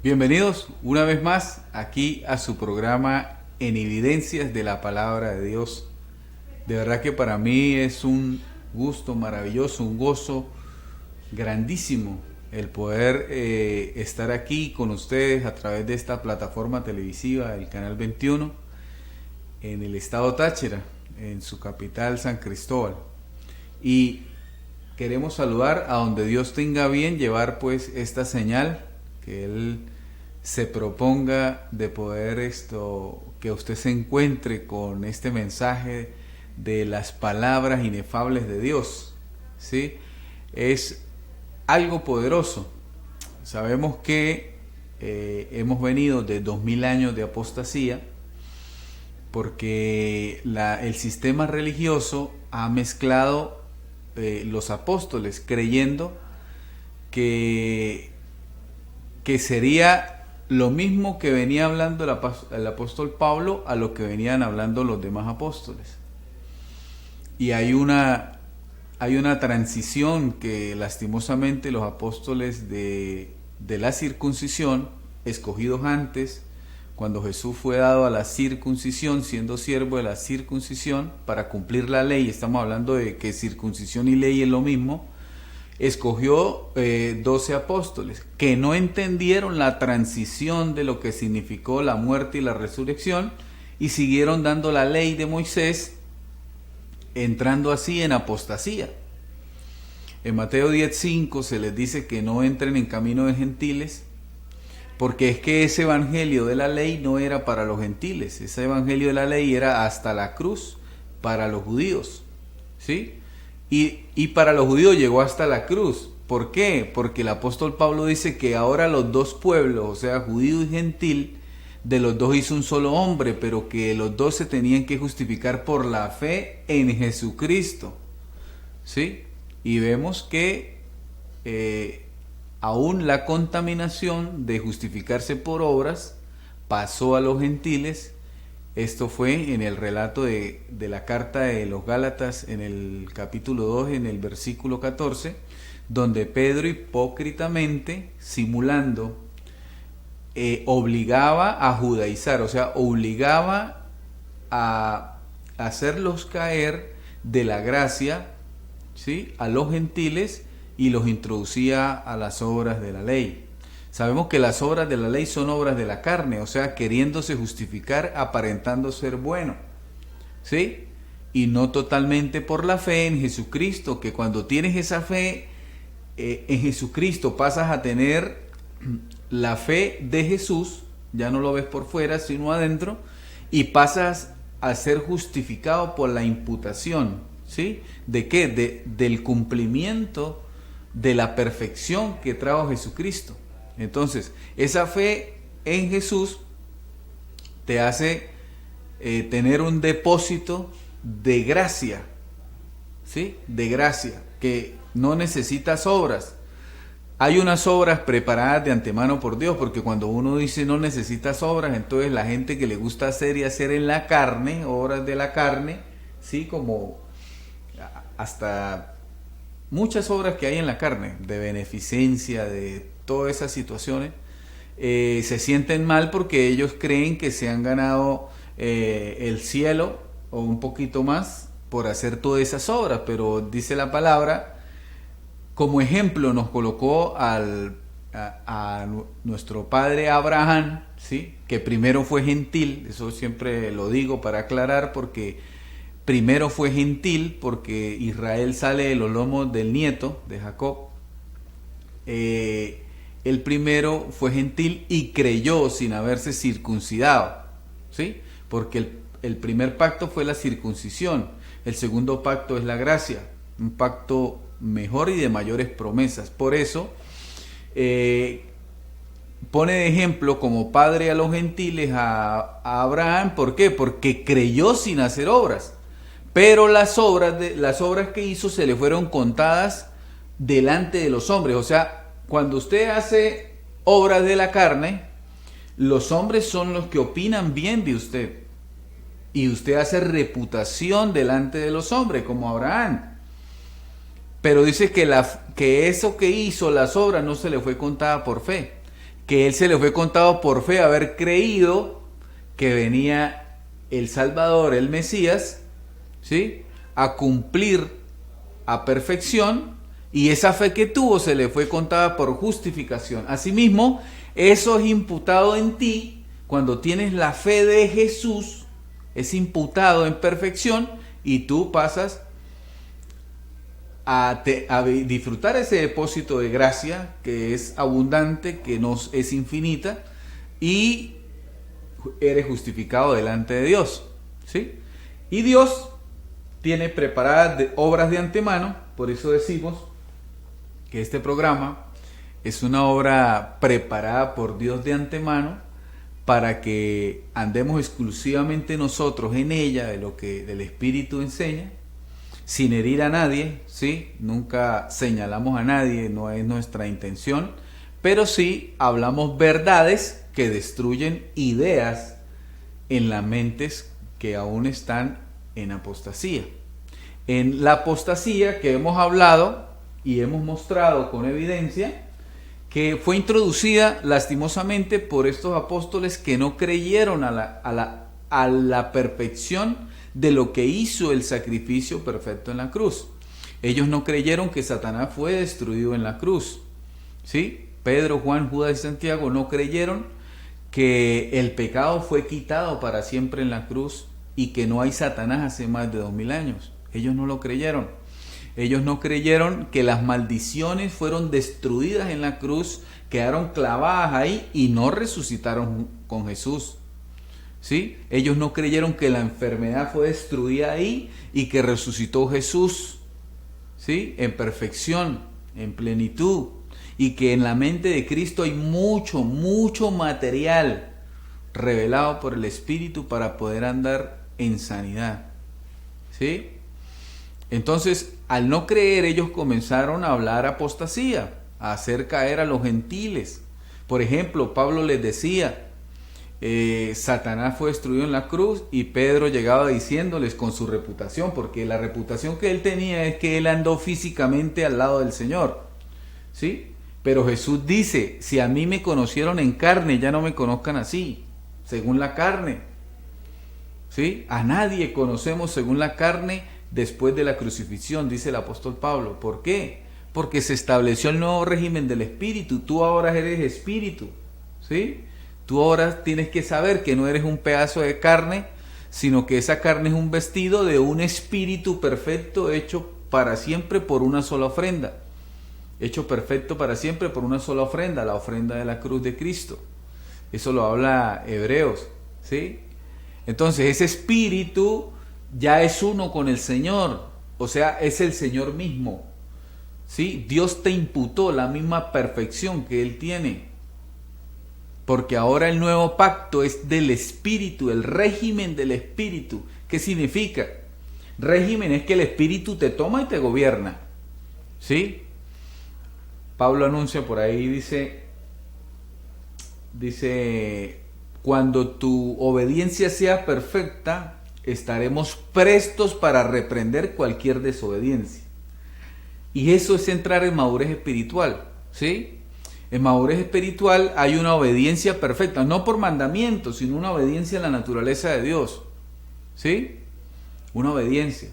Bienvenidos una vez más aquí a su programa En Evidencias de la Palabra de Dios. De verdad que para mí es un gusto maravilloso, un gozo grandísimo el poder estar aquí con ustedes a través de esta plataforma televisiva, el Canal 21, en el estado Táchira, en su capital San Cristóbal. Y queremos saludar a donde Dios tenga bien llevar pues esta señal, que Él se proponga de poder que usted se encuentre con este mensaje de las palabras inefables de Dios, ¿sí? Es algo poderoso. Sabemos que hemos venido de 2000 años de apostasía, porque el sistema religioso ha mezclado los apóstoles, creyendo que sería lo mismo que venía hablando el apóstol Pablo a lo que venían hablando los demás apóstoles. Y hay una transición que lastimosamente los apóstoles de la circuncisión, escogidos antes, cuando Jesús fue dado a la circuncisión, siendo siervo de la circuncisión, para cumplir la ley, estamos hablando de que circuncisión y ley es lo mismo, escogió 12 apóstoles que no entendieron la transición de lo que significó la muerte y la resurrección y siguieron dando la ley de Moisés, entrando así en apostasía. En Mateo 10:5 se les dice que no entren en camino de gentiles, porque es que ese evangelio de la ley no era para los gentiles, ese evangelio de la ley era hasta la cruz para los judíos, ¿sí? Y para los judíos llegó hasta la cruz. ¿Por qué? Porque el apóstol Pablo dice que ahora los dos pueblos, o sea, judío y gentil, de los dos hizo un solo hombre, pero que los dos se tenían que justificar por la fe en Jesucristo, ¿sí? Y vemos que aún la contaminación de justificarse por obras pasó a los gentiles. Esto fue en el relato de la carta de los Gálatas, en el capítulo 2, en el versículo 14, donde Pedro hipócritamente, simulando, obligaba a judaizar, o sea, obligaba a hacerlos caer de la gracia, ¿sí?, a los gentiles, y los introducía a las obras de la ley. Sabemos que las obras de la ley son obras de la carne, o sea, queriéndose justificar, aparentando ser bueno, ¿sí? Y no totalmente por la fe en Jesucristo, que cuando tienes esa fe en Jesucristo pasas a tener la fe de Jesús, ya no lo ves por fuera, sino adentro, y pasas a ser justificado por la imputación, ¿sí? ¿De qué? Del cumplimiento de la perfección que trajo Jesucristo. Entonces, esa fe en Jesús te hace tener un depósito de gracia, ¿sí? De gracia, que no necesitas obras. Hay unas obras preparadas de antemano por Dios, porque cuando uno dice no necesitas obras, entonces la gente que le gusta hacer y hacer en la carne, obras de la carne, ¿sí? Como hasta muchas obras que hay en la carne, de beneficencia, de todas esas situaciones, se sienten mal porque ellos creen que se han ganado el cielo o un poquito más por hacer todas esas obras, pero dice la palabra, como ejemplo nos colocó a nuestro padre Abraham, ¿sí?, que primero fue gentil. Eso siempre lo digo para aclarar, porque primero fue gentil, porque Israel sale de los lomos del nieto de Jacob. El primero fue gentil y creyó sin haberse circuncidado, ¿sí? Porque el primer pacto fue la circuncisión, el segundo pacto es la gracia, un pacto mejor y de mayores promesas. Por eso pone de ejemplo como padre a los gentiles a Abraham. ¿Por qué? Porque creyó sin hacer obras, pero las obras que hizo se le fueron contadas delante de los hombres. O sea, cuando usted hace obras de la carne, los hombres son los que opinan bien de usted, y usted hace reputación delante de los hombres, como Abraham. Pero dice que eso que hizo, las obras, no se le fue contada por fe. que él se le fue contado por fe, haber creído que venía el Salvador, el Mesías, ¿sí?, a cumplir a perfección, y esa fe que tuvo se le fue contada por justificación. Asimismo, eso es imputado en ti cuando tienes la fe de Jesús, es imputado en perfección y tú pasas a disfrutar ese depósito de gracia que es abundante, que nos es infinita, y eres justificado delante de Dios, ¿sí? Y Dios tiene preparadas obras de antemano, por eso decimos que este programa es una obra preparada por Dios de antemano para que andemos exclusivamente nosotros en ella, de lo que el Espíritu enseña, sin herir a nadie, ¿sí? Nunca señalamos a nadie, no es nuestra intención, pero sí hablamos verdades que destruyen ideas en las mentes que aún están en apostasía. En la apostasía que hemos hablado y hemos mostrado con evidencia, que fue introducida lastimosamente por estos apóstoles que no creyeron a la perfección de lo que hizo el sacrificio perfecto en la cruz. Ellos no creyeron que Satanás fue destruido en la cruz, ¿sí? Pedro, Juan, Judas y Santiago no creyeron que el pecado fue quitado para siempre en la cruz y que no hay Satanás hace más de 2000 años. Ellos no lo creyeron. Ellos no creyeron que las maldiciones fueron destruidas en la cruz, quedaron clavadas ahí y no resucitaron con Jesús, ¿sí? Ellos no creyeron que la enfermedad fue destruida ahí y que resucitó Jesús, ¿sí?, en perfección, en plenitud, y que en la mente de Cristo hay mucho material revelado por el Espíritu para poder andar en sanidad, ¿sí? Entonces, al no creer, ellos comenzaron a hablar apostasía, a hacer caer a los gentiles. Por ejemplo, Pablo les decía, Satanás fue destruido en la cruz, y Pedro llegaba diciéndoles con su reputación, porque la reputación que él tenía es que él andó físicamente al lado del Señor, ¿sí? Pero Jesús dice, si a mí me conocieron en carne, ya no me conozcan así, según la carne, ¿sí? A nadie conocemos según la carne después de la crucifixión, dice el apóstol Pablo. ¿Por qué? Porque se estableció el nuevo régimen del Espíritu. Tú ahora eres Espíritu, ¿sí? Tú ahora tienes que saber que no eres un pedazo de carne, sino que esa carne es un vestido de un Espíritu perfecto, hecho para siempre por una sola ofrenda. Hecho perfecto para siempre por una sola ofrenda, la ofrenda de la cruz de Cristo. Eso lo habla Hebreos, ¿sí? Entonces ese Espíritu ya es uno con el Señor, o sea, es el Señor mismo, ¿sí? Dios te imputó la misma perfección que Él tiene, porque ahora el nuevo pacto es del Espíritu, el régimen del Espíritu. ¿Qué significa? Régimen es que el Espíritu te toma y te gobierna, ¿sí? Pablo anuncia por ahí, dice, cuando tu obediencia sea perfecta, estaremos prestos para reprender cualquier desobediencia. Y eso es entrar en madurez espiritual, ¿sí? En madurez espiritual hay una obediencia perfecta, no por mandamiento, sino una obediencia a la naturaleza de Dios, ¿sí? Una obediencia.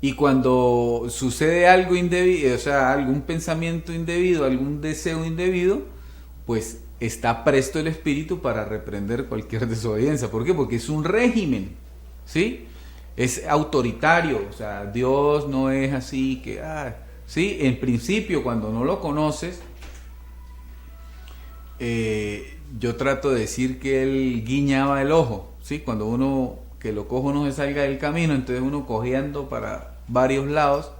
Y cuando sucede algo indebido, o sea, algún pensamiento indebido, algún deseo indebido, pues está presto el Espíritu para reprender cualquier desobediencia. ¿Por qué? Porque es un régimen, ¿sí? Es autoritario, o sea, Dios no es así que, ¿sí? En principio, cuando no lo conoces, yo trato de decir que Él guiñaba el ojo, ¿sí? Cuando uno, que el ojo no se salga del camino, entonces uno cojeando para varios lados,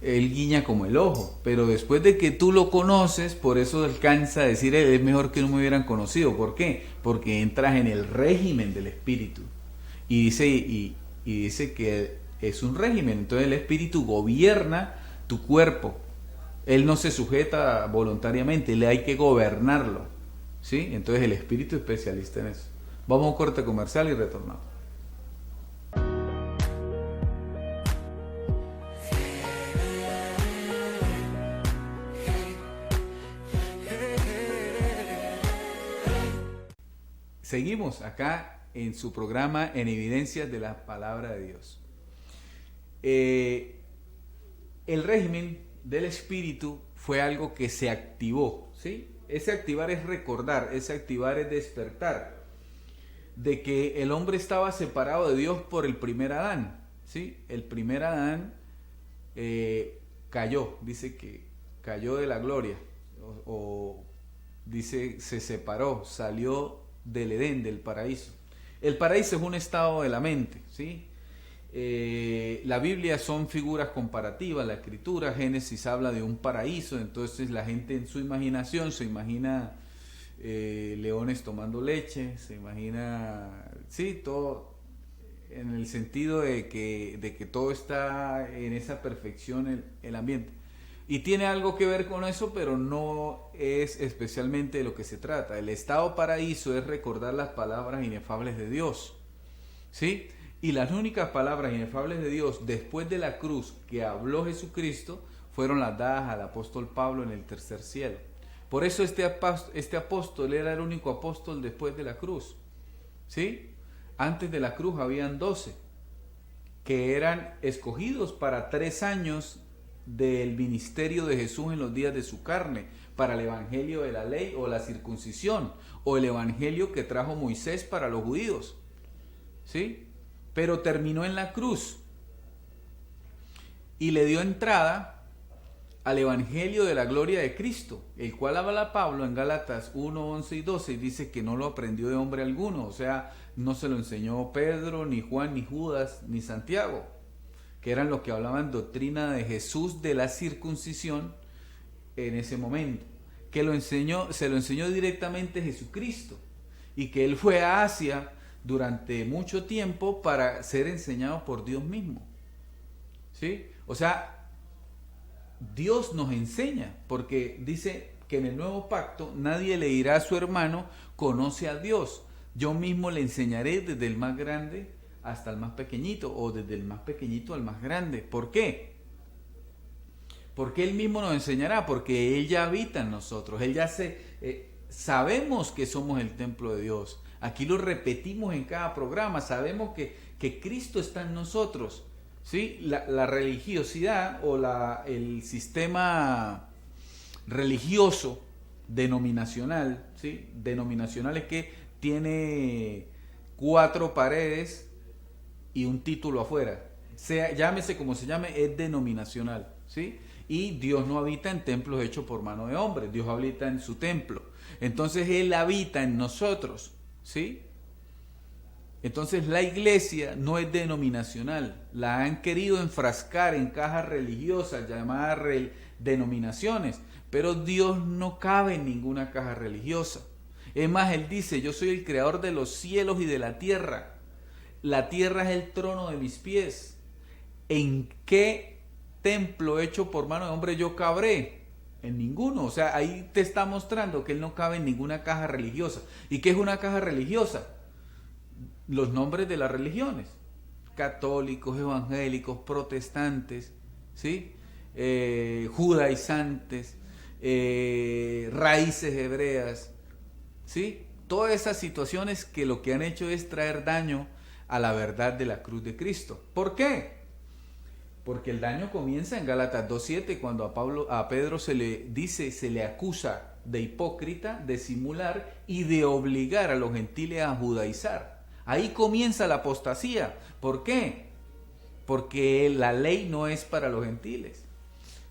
Él guiña como el ojo, pero después de que tú lo conoces, por eso alcanza a decir, es mejor que no me hubieran conocido. ¿Por qué? Porque entras en el régimen del Espíritu. Y dice que es un régimen, entonces el Espíritu gobierna tu cuerpo. Él no se sujeta voluntariamente, le hay que gobernarlo, ¿sí? Entonces el Espíritu es especialista en eso. Vamos a un corte comercial y retornamos. Seguimos acá en su programa En Evidencias de la Palabra de Dios. El régimen del Espíritu fue algo que se activó, ¿sí? Ese activar es recordar, ese activar es despertar, de que el hombre estaba separado de Dios por el primer Adán, ¿sí? El primer Adán cayó, dice que cayó de la gloria, o dice se separó, salió del Edén, del paraíso. El paraíso es un estado de la mente, ¿sí? La Biblia son figuras comparativas, la escritura, Génesis habla de un paraíso, entonces la gente en su imaginación se imagina leones tomando leche, se imagina, sí, todo en el sentido de que todo está en esa perfección el ambiente. Y tiene algo que ver con eso, pero no es especialmente de lo que se trata. El estado paraíso es recordar las palabras inefables de Dios, ¿sí? Y las únicas palabras inefables de Dios después de la cruz que habló Jesucristo fueron las dadas al apóstol Pablo en el tercer cielo. Por eso este apóstol era el único apóstol después de la cruz, ¿sí? Antes de la cruz habían 12 que eran escogidos para 3 años del ministerio de Jesús en los días de su carne, para el evangelio de la ley o la circuncisión, o el evangelio que trajo Moisés para los judíos, ¿sí? Pero terminó en la cruz y le dio entrada al evangelio de la gloria de Cristo, el cual habla Pablo en Gálatas 1, 11 y 12, y dice que no lo aprendió de hombre alguno, o sea, no se lo enseñó Pedro, ni Juan, ni Judas, ni Santiago, que eran los que hablaban doctrina de Jesús de la circuncisión en ese momento, que se lo enseñó directamente Jesucristo, y que él fue a Asia durante mucho tiempo para ser enseñado por Dios mismo, ¿sí? O sea, Dios nos enseña, porque dice que en el nuevo pacto nadie le dirá a su hermano, conoce a Dios. Yo mismo le enseñaré desde el más grande hasta el más pequeñito, o desde el más pequeñito al más grande. ¿Por qué? Porque Él mismo nos enseñará, porque Él ya habita en nosotros. Él ya sabemos que somos el templo de Dios. Aquí lo repetimos en cada programa. Sabemos que Cristo está en nosotros. ¿Sí? La religiosidad o el sistema religioso denominacional, ¿sí? Denominacional es que tiene 4 paredes y un título afuera. Llámese como se llame, es denominacional, ¿sí? Y Dios no habita en templos hechos por mano de hombre, Dios habita en su templo. Entonces Él habita en nosotros, ¿sí? Entonces la iglesia no es denominacional, la han querido enfrascar en cajas religiosas llamadas denominaciones, pero Dios no cabe en ninguna caja religiosa. Es más, Él dice, yo soy el creador de los cielos y de la tierra es el trono de mis pies. ¿En qué templo hecho por mano de hombre yo cabré? En ninguno. O sea, ahí te está mostrando que Él no cabe en ninguna caja religiosa. ¿Y qué es una caja religiosa? Los nombres de las religiones, católicos, evangélicos, protestantes, ¿sí? Judaizantes, raíces hebreas, ¿sí? Todas esas situaciones que lo que han hecho es traer daño a la verdad de la cruz de Cristo. ¿Por qué? Porque el daño comienza en Gálatas 2:7, cuando a Pedro se le acusa de hipócrita, de simular y de obligar a los gentiles a judaizar. Ahí comienza la apostasía. ¿Por qué? Porque la ley no es para los gentiles.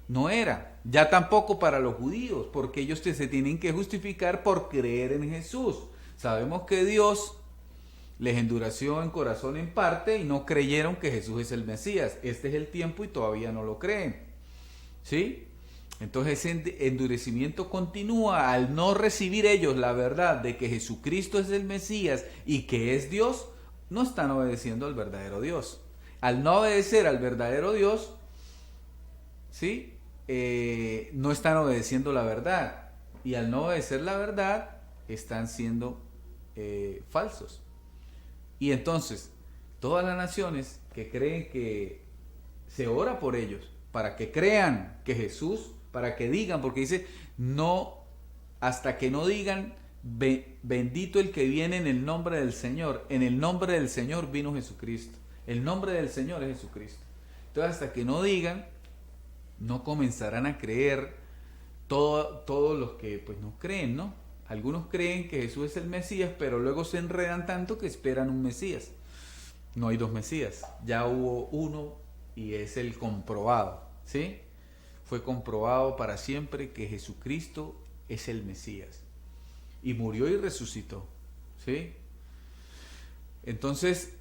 No era. Ya tampoco para los judíos, porque ellos se tienen que justificar por creer en Jesús. Sabemos que Dios les endureció en corazón en parte y no creyeron que Jesús es el Mesías. Este es el tiempo y todavía no lo creen, ¿sí? Entonces ese endurecimiento continúa al no recibir ellos la verdad de que Jesucristo es el Mesías y que es Dios. No están obedeciendo al verdadero Dios. Al no obedecer al verdadero Dios, ¿sí? No están obedeciendo la verdad. Y al no obedecer la verdad, están siendo falsos. Y entonces, todas las naciones que creen que se ora por ellos, para que crean que Jesús, para que digan, porque dice, no, hasta que no digan, Bendito el que viene en el nombre del Señor. En el nombre del Señor vino Jesucristo. El nombre del Señor es Jesucristo. Entonces, hasta que no digan, no comenzarán a creer todos los que pues no creen, ¿no? Algunos creen que Jesús es el Mesías, pero luego se enredan tanto que esperan un Mesías. No hay dos Mesías, ya hubo uno y es el comprobado, ¿sí? Fue comprobado para siempre que Jesucristo es el Mesías. Y murió y resucitó, ¿sí? Entonces,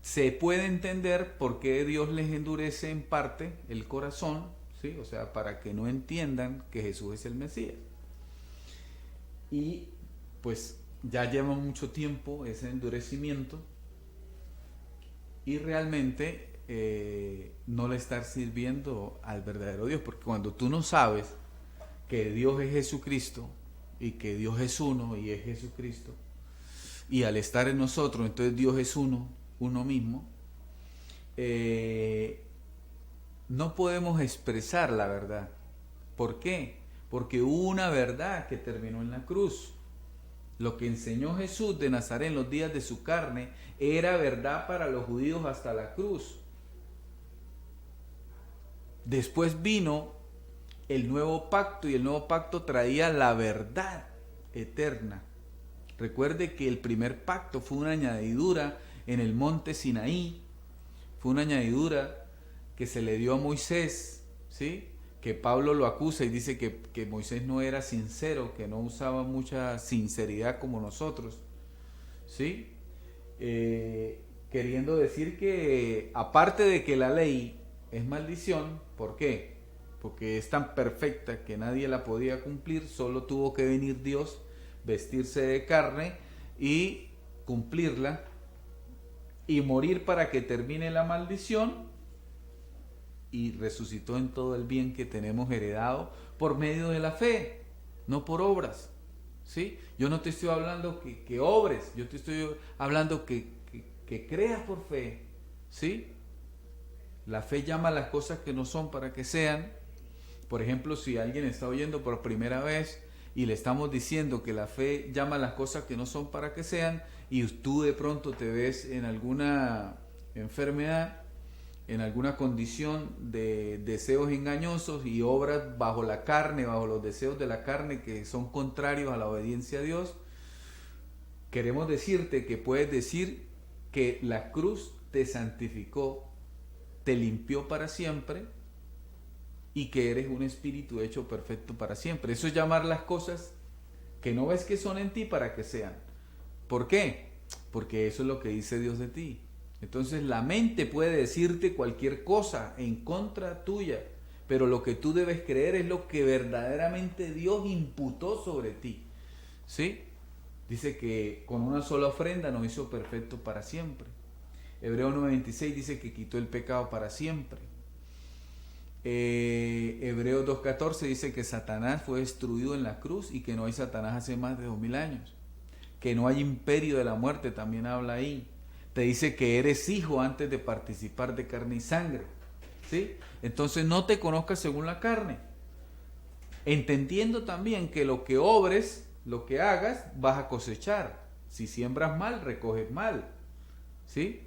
se puede entender por qué Dios les endurece en parte el corazón, ¿sí? O sea, para que no entiendan que Jesús es el Mesías. Y pues ya lleva mucho tiempo ese endurecimiento y realmente no le está sirviendo al verdadero Dios, porque cuando tú no sabes que Dios es Jesucristo y que Dios es uno y es Jesucristo, y al estar en nosotros, entonces Dios es uno mismo, no podemos expresar la verdad. ¿Por qué? Porque hubo una verdad que terminó en la cruz. Lo que enseñó Jesús de Nazaret en los días de su carne era verdad para los judíos hasta la cruz. Después vino el nuevo pacto y el nuevo pacto traía la verdad eterna. Recuerde que el primer pacto fue una añadidura en el monte Sinaí, fue una añadidura que se le dio a Moisés, ¿sí? Que Pablo lo acusa y dice que Moisés no era sincero, que no usaba mucha sinceridad como nosotros, ¿sí? Queriendo decir que aparte de que la ley es maldición, ¿por qué? Porque es tan perfecta que nadie la podía cumplir, solo tuvo que venir Dios, vestirse de carne y cumplirla y morir para que termine la maldición, y resucitó en todo el bien que tenemos heredado por medio de la fe, no por obras, ¿sí? Yo no te estoy hablando que obres, yo te estoy hablando que creas por fe, ¿sí? La fe llama a las cosas que no son para que sean. Por ejemplo, si alguien está oyendo por primera vez y le estamos diciendo que la fe llama a las cosas que no son para que sean, y tú de pronto te ves en alguna enfermedad, en alguna condición de deseos engañosos y obras bajo la carne, bajo los deseos de la carne que son contrarios a la obediencia a Dios, queremos decirte que puedes decir que la cruz te santificó, te limpió para siempre y que eres un espíritu hecho perfecto para siempre. Eso es llamar las cosas que no ves que son en ti para que sean. ¿Por qué? Porque eso es lo que dice Dios de ti. Entonces la mente puede decirte cualquier cosa en contra tuya, pero lo que tú debes creer es lo que verdaderamente Dios imputó sobre ti, ¿sí? Dice que con una sola ofrenda nos hizo perfecto para siempre. Hebreos 9:26 dice que quitó el pecado para siempre. Hebreos 2:14 dice que Satanás fue destruido en la cruz y que no hay Satanás hace más de 2000 años. Que no hay imperio de la muerte, también habla ahí. Te dice que eres hijo antes de participar de carne y sangre, ¿sí? Entonces no te conozcas según la carne, entendiendo también que lo que obres, lo que hagas, vas a cosechar. Si siembras mal, recoges mal, ¿sí?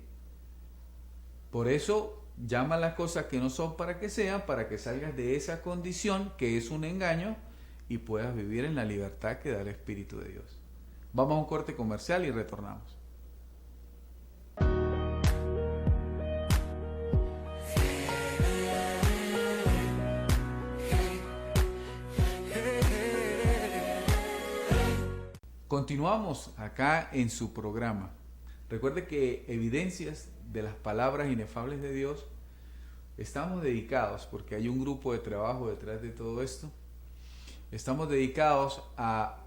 Por eso llama las cosas que no son para que sean, para que salgas de esa condición que es un engaño y puedas vivir en la libertad que da el Espíritu de Dios. Vamos a un corte comercial y retornamos. Continuamos acá en su programa. Recuerde que Evidencias de las Palabras Inefables de Dios estamos dedicados, porque hay un grupo de trabajo detrás de todo esto, estamos dedicados a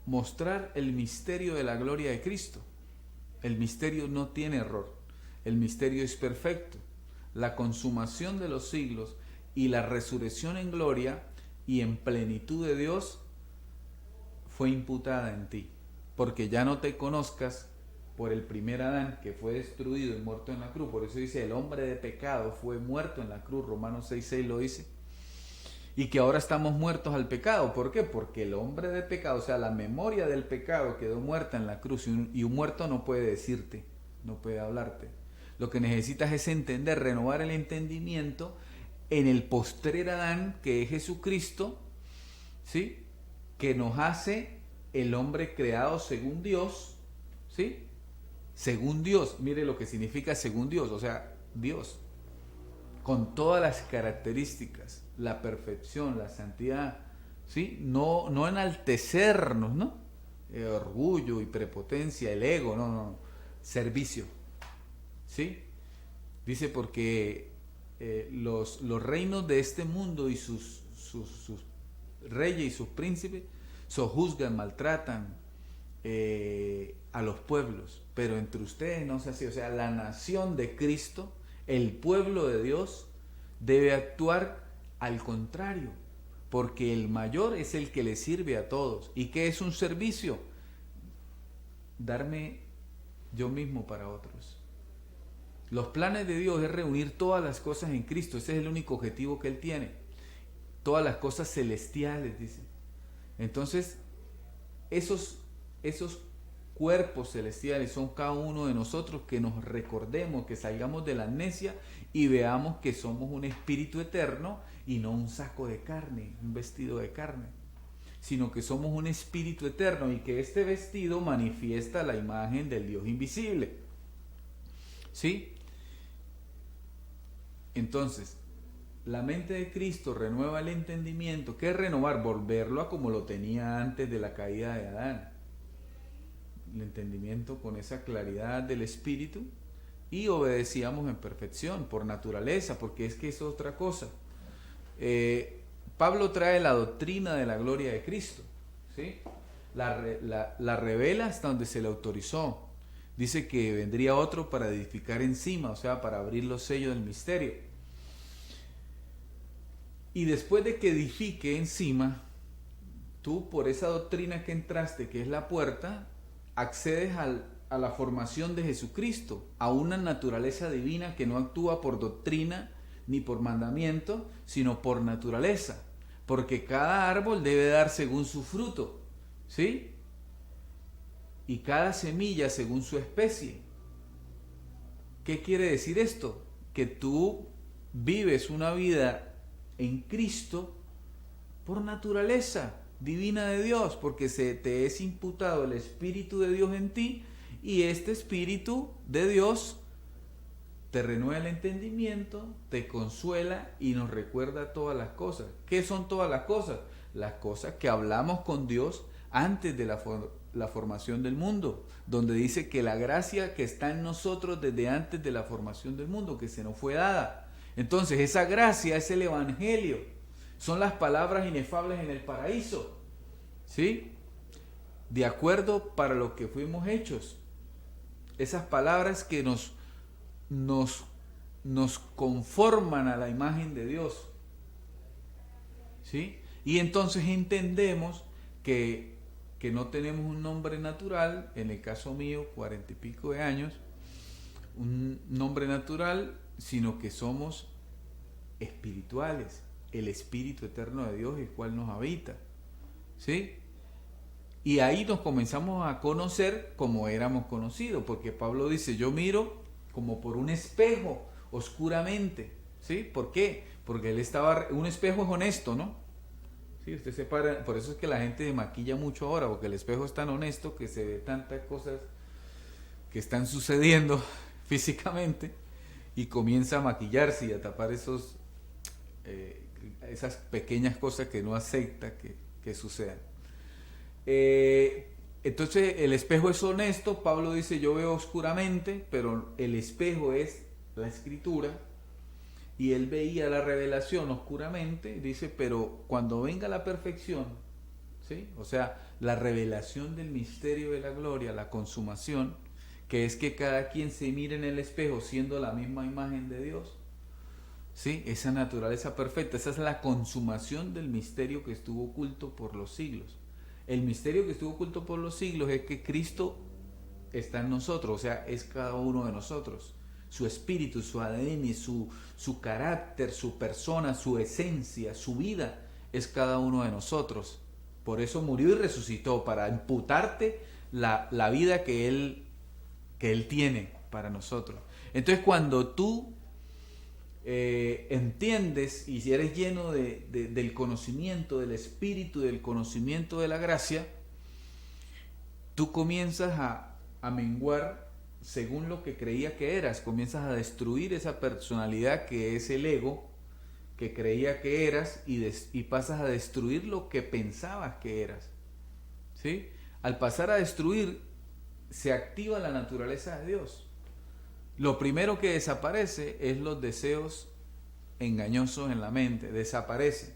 mostrar el misterio de la gloria de Cristo. El misterio no tiene error, el misterio es perfecto. La consumación de los siglos y la resurrección en gloria y en plenitud de Dios fue imputada en ti, porque ya no te conozcas por el primer Adán que fue destruido y muerto en la cruz. Por eso dice, el hombre de pecado fue muerto en la cruz, Romanos 6:6 lo dice. y que ahora estamos muertos al pecado. ¿Por qué? Porque el hombre de pecado, o sea, la memoria del pecado quedó muerta en la cruz y un muerto no puede decirte, no puede hablarte. Lo que necesitas es entender, renovar el entendimiento en el postrer Adán, que es Jesucristo, ¿sí? Que nos hace el hombre creado según Dios, ¿sí? Según Dios, mire lo que significa según Dios, o sea, Dios, con todas las características, la perfección, la santidad, ¿sí? No enaltecernos, ¿no? Orgullo y prepotencia, el ego, no, servicio, ¿sí? Dice porque los reinos de este mundo y sus reyes y sus príncipes sojuzgan, maltratan a los pueblos, pero entre ustedes no se así. O sea, la nación de Cristo, el pueblo de Dios, debe actuar al contrario, porque el mayor es el que le sirve a todos. ¿Y qué es un servicio? Darme yo mismo para otros. Los planes de Dios es reunir todas las cosas en Cristo. Ese es el único objetivo que Él tiene. Todas las cosas celestiales, dice. Entonces, esos cuerpos celestiales son cada uno de nosotros, que nos recordemos, que salgamos de la amnesia y veamos que somos un espíritu eterno y no un saco de carne, un vestido de carne, sino que somos un espíritu eterno y que este vestido manifiesta la imagen del Dios invisible. ¿Sí? Entonces, la mente de Cristo renueva el entendimiento. ¿Qué es renovar? Volverlo a como lo tenía antes de la caída de Adán. El entendimiento con esa claridad del espíritu, y obedecíamos en perfección, por naturaleza, porque es que es otra cosa. Pablo trae la doctrina de la gloria de Cristo, ¿sí? La revela hasta donde se le autorizó. Dice que vendría otro para edificar encima, o sea, para abrir los sellos del misterio. Y después de que edifique encima, tú por esa doctrina que entraste, que es la puerta, accedes a la formación de Jesucristo, a una naturaleza divina que no actúa por doctrina ni por mandamiento, sino por naturaleza, porque cada árbol debe dar según su fruto, ¿sí? Y cada semilla según su especie. ¿Qué quiere decir esto? Que tú vives una vida en Cristo por naturaleza divina de Dios, porque se te es imputado el Espíritu de Dios en ti, y este Espíritu de Dios te renueva el entendimiento, te consuela y nos recuerda todas las cosas. ¿Qué son todas las cosas? Las cosas que hablamos con Dios antes de la formación del mundo, donde dice que la gracia que está en nosotros desde antes de la formación del mundo, que se nos fue dada. Entonces esa gracia es el Evangelio, son las palabras inefables en el paraíso, ¿sí? De acuerdo para lo que fuimos hechos. Esas palabras que nos conforman a la imagen de Dios, ¿sí? Y entonces entendemos que no tenemos un nombre natural, en el caso mío, 40 y pico de años, un nombre natural, sino que somos espirituales, el Espíritu eterno de Dios, el cual nos habita, ¿sí? Y ahí nos comenzamos a conocer como éramos conocidos, porque Pablo dice, yo miro como por un espejo, oscuramente, ¿sí? ¿Por qué? Porque un espejo es honesto, ¿no? Sí, usted se para, por eso es que la gente se maquilla mucho ahora, porque el espejo es tan honesto que se ve tantas cosas que están sucediendo físicamente, y comienza a maquillarse y a tapar esas pequeñas cosas que no acepta que sucedan. Entonces el espejo es honesto. Pablo dice, yo veo oscuramente, pero el espejo es la escritura, y él veía la revelación oscuramente. Dice, pero cuando venga la perfección, ¿sí? O sea, la revelación del misterio de la gloria, la consumación, que es que cada quien se mire en el espejo siendo la misma imagen de Dios, ¿sí? Esa naturaleza perfecta, esa es la consumación del misterio que estuvo oculto por los siglos. El misterio que estuvo oculto por los siglos es que Cristo está en nosotros, o sea, es cada uno de nosotros. su espíritu, su ADN, su carácter, su persona, su esencia, su vida, es cada uno de nosotros. Por eso murió y resucitó, para imputarte la vida que Él tiene para nosotros. Entonces cuando tú entiendes y si eres lleno del conocimiento del Espíritu, del conocimiento de la gracia, tú comienzas a menguar según lo que creía que eras, comienzas a destruir esa personalidad que es el ego, que creía que eras, y pasas a destruir lo que pensabas que eras. ¿Sí? Al pasar a destruir, se activa la naturaleza de Dios. Lo primero que desaparece es los deseos engañosos en la mente, desaparece.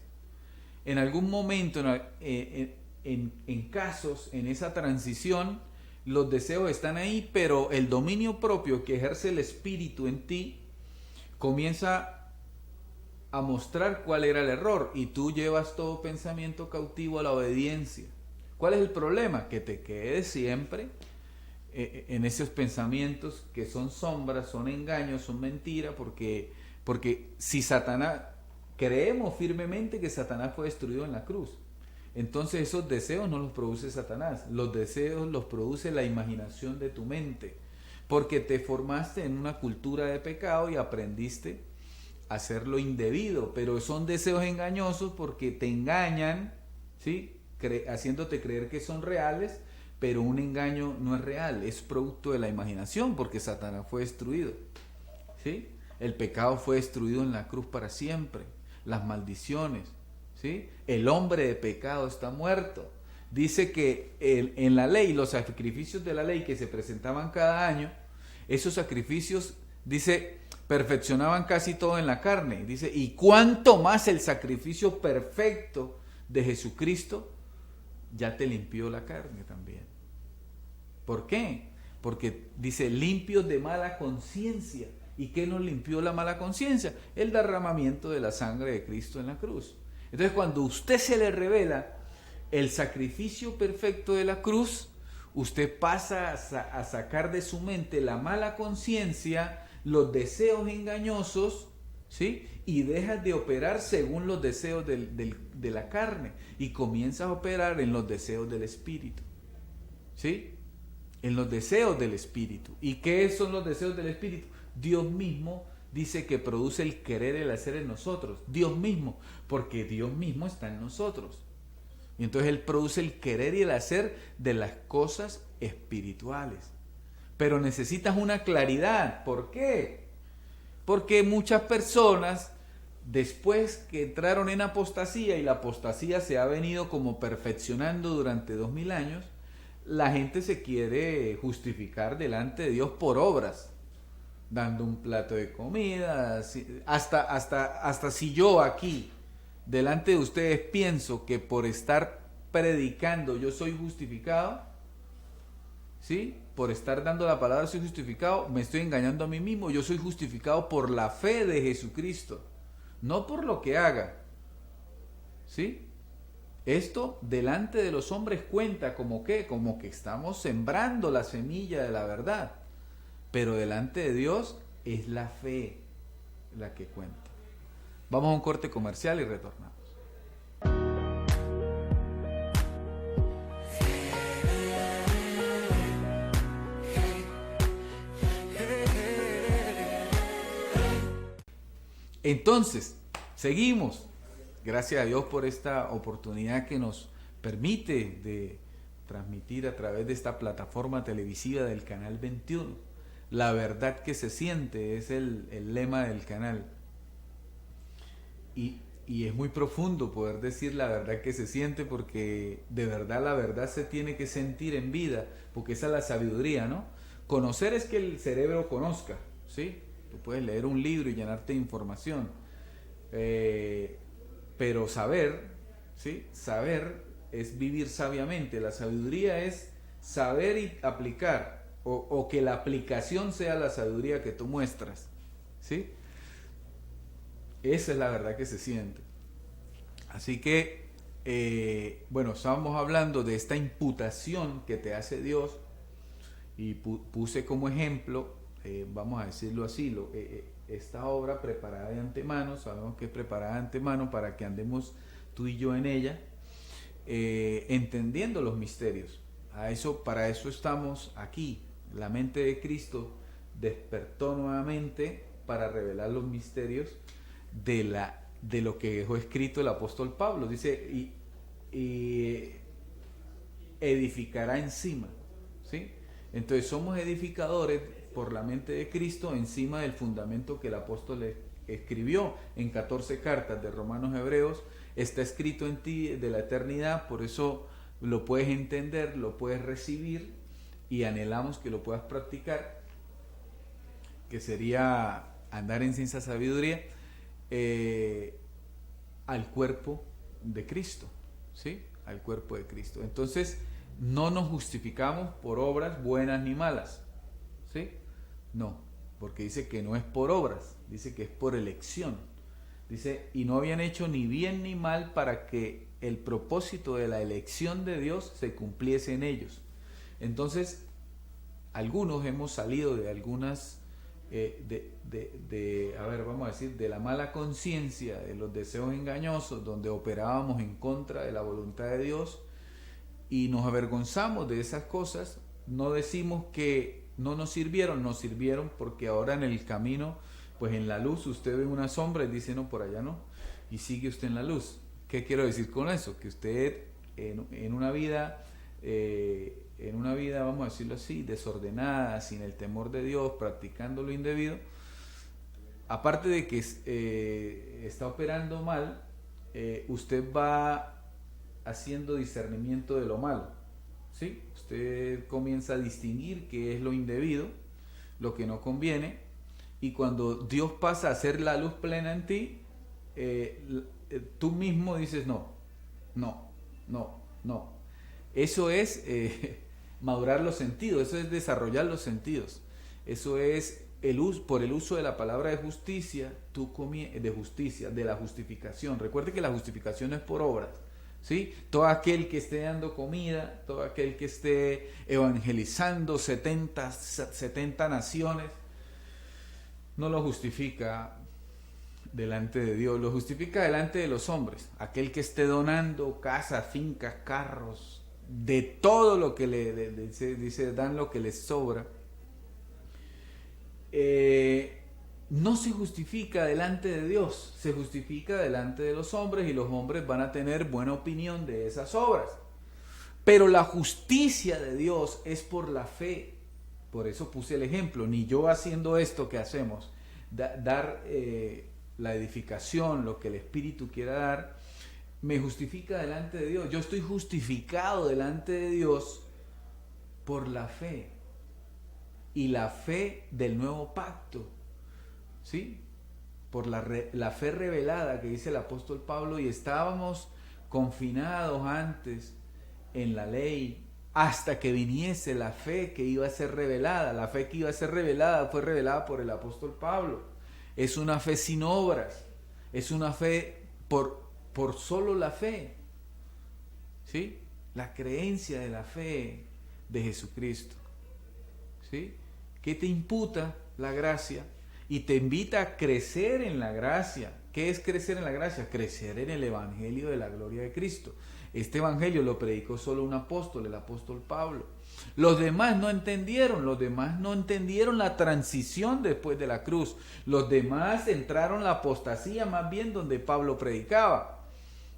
En algún momento, en casos, en esa transición, los deseos están ahí, pero el dominio propio que ejerce el Espíritu en ti comienza a mostrar cuál era el error, y tú llevas todo pensamiento cautivo a la obediencia. ¿Cuál es el problema? Que te quedes siempre en esos pensamientos que son sombras, son engaños, son mentiras, porque si Satanás, creemos firmemente que Satanás fue destruido en la cruz. Entonces esos deseos no los produce Satanás, los deseos los produce la imaginación de tu mente, porque te formaste en una cultura de pecado y aprendiste a hacer lo indebido, pero son deseos engañosos porque te engañan, ¿sí? Haciéndote creer que son reales, pero un engaño no es real, es producto de la imaginación, porque Satanás fue destruido, ¿sí? El pecado fue destruido en la cruz para siempre, las maldiciones, ¿sí? El hombre de pecado está muerto. Dice que en la ley, los sacrificios de la ley que se presentaban cada año, esos sacrificios, dice, perfeccionaban casi todo en la carne. Dice, y cuánto más el sacrificio perfecto de Jesucristo ya te limpió la carne también. ¿Por qué? Porque dice, limpios de mala conciencia. ¿Y qué nos limpió la mala conciencia? El derramamiento de la sangre de Cristo en la cruz. Entonces, cuando a usted se le revela el sacrificio perfecto de la cruz, usted pasa a sacar de su mente la mala conciencia, los deseos engañosos, ¿sí? Y dejas de operar según los deseos de la carne y comienzas a operar en los deseos del Espíritu, ¿sí? En los deseos del Espíritu. ¿Y qué son los deseos del Espíritu? Dios mismo dice que produce el querer y el hacer en nosotros. Dios mismo, porque Dios mismo está en nosotros. Y entonces Él produce el querer y el hacer de las cosas espirituales. Pero necesitas una claridad. ¿Por qué? Porque muchas personas, después que entraron en apostasía, y la apostasía se ha venido como perfeccionando durante 2000 años, la gente se quiere justificar delante de Dios por obras, dando un plato de comida, hasta si yo aquí, delante de ustedes, pienso que por estar predicando yo soy justificado, ¿sí? Por estar dando la palabra soy justificado, me estoy engañando a mí mismo. Yo soy justificado por la fe de Jesucristo, no por lo que haga, ¿sí? Esto delante de los hombres cuenta como que estamos sembrando la semilla de la verdad, pero delante de Dios es la fe la que cuenta. Vamos a un corte comercial y retornamos. Entonces, seguimos. Gracias a Dios por esta oportunidad que nos permite de transmitir a través de esta plataforma televisiva del Canal 21. La verdad que se siente es el lema del canal. Y es muy profundo poder decir la verdad que se siente, porque de verdad la verdad se tiene que sentir en vida, porque esa es la sabiduría, ¿no? Conocer es que el cerebro conozca, ¿sí? Tú puedes leer un libro y llenarte de información, pero saber, ¿sí? Saber es vivir sabiamente. La sabiduría es saber y aplicar, o que la aplicación sea la sabiduría que tú muestras, ¿sí? Esa es la verdad que se siente. Así que, bueno, estábamos hablando de esta imputación que te hace Dios, y puse como ejemplo vamos a decirlo así, esta obra preparada de antemano, sabemos que es preparada de antemano para que andemos tú y yo en ella, entendiendo los misterios. Para eso estamos aquí. La mente de Cristo despertó nuevamente para revelar los misterios de lo que dejó escrito el apóstol Pablo. Dice, y edificará encima, ¿sí? Entonces somos edificadores por la mente de Cristo encima del fundamento que el apóstol escribió en 14 cartas de Romanos, Hebreos. Está escrito en ti de la eternidad, por eso lo puedes entender, lo puedes recibir y anhelamos que lo puedas practicar, que sería andar en ciencia sabiduría, al cuerpo de Cristo, ¿sí? Al cuerpo de Cristo. Entonces, no nos justificamos por obras buenas ni malas, ¿sí? No, porque dice que no es por obras, dice que es por elección. Dice, y no habían hecho ni bien ni mal para que el propósito de la elección de Dios se cumpliese en ellos. Entonces, algunos hemos salido de algunas, vamos a decir, de la mala conciencia, de los deseos engañosos, donde operábamos en contra de la voluntad de Dios, y nos avergonzamos de esas cosas. No decimos que no nos sirvieron porque ahora en el camino, pues en la luz usted ve una sombra y dice no, por allá no, y sigue usted en la luz. ¿Qué quiero decir con eso? Que usted en una vida, vamos a decirlo así, desordenada, sin el temor de Dios, practicando lo indebido, aparte de que está operando mal, usted va haciendo discernimiento de lo malo, ¿sí? Usted comienza a distinguir qué es lo indebido, lo que no conviene, y cuando Dios pasa a ser la luz plena en ti, tú mismo dices no, no, no, no. Eso es madurar los sentidos, eso es desarrollar los sentidos, eso es por el uso de la palabra de justicia, de la justificación. Recuerde que la justificación no es por obras, ¿sí? Todo aquel que esté dando comida, todo aquel que esté evangelizando 70 naciones, no lo justifica delante de Dios, lo justifica delante de los hombres. Aquel que esté donando casas, fincas, carros, de todo lo que dice, dan lo que les sobra, no se justifica delante de Dios, se justifica delante de los hombres, y los hombres van a tener buena opinión de esas obras. Pero la justicia de Dios es por la fe. Por eso puse el ejemplo, ni yo haciendo esto que hacemos, dar la edificación, lo que el Espíritu quiera dar, me justifica delante de Dios. Yo estoy justificado delante de Dios por la fe, y la fe del nuevo pacto, ¿sí? Por la fe revelada que dice el apóstol Pablo, y estábamos confinados antes en la ley hasta que viniese la fe que iba a ser revelada. La fe que iba a ser revelada fue revelada por el apóstol Pablo. Es una fe sin obras, es una fe por solo la fe, ¿sí? La creencia de la fe de Jesucristo, ¿sí? Que te imputa la gracia y te invita a crecer en la gracia. ¿Qué es crecer en la gracia? Crecer en el evangelio de la gloria de Cristo. Este evangelio lo predicó solo un apóstol, el apóstol Pablo. Los demás no entendieron la transición después de la cruz. Los demás entraron en la apostasía, más bien donde Pablo predicaba.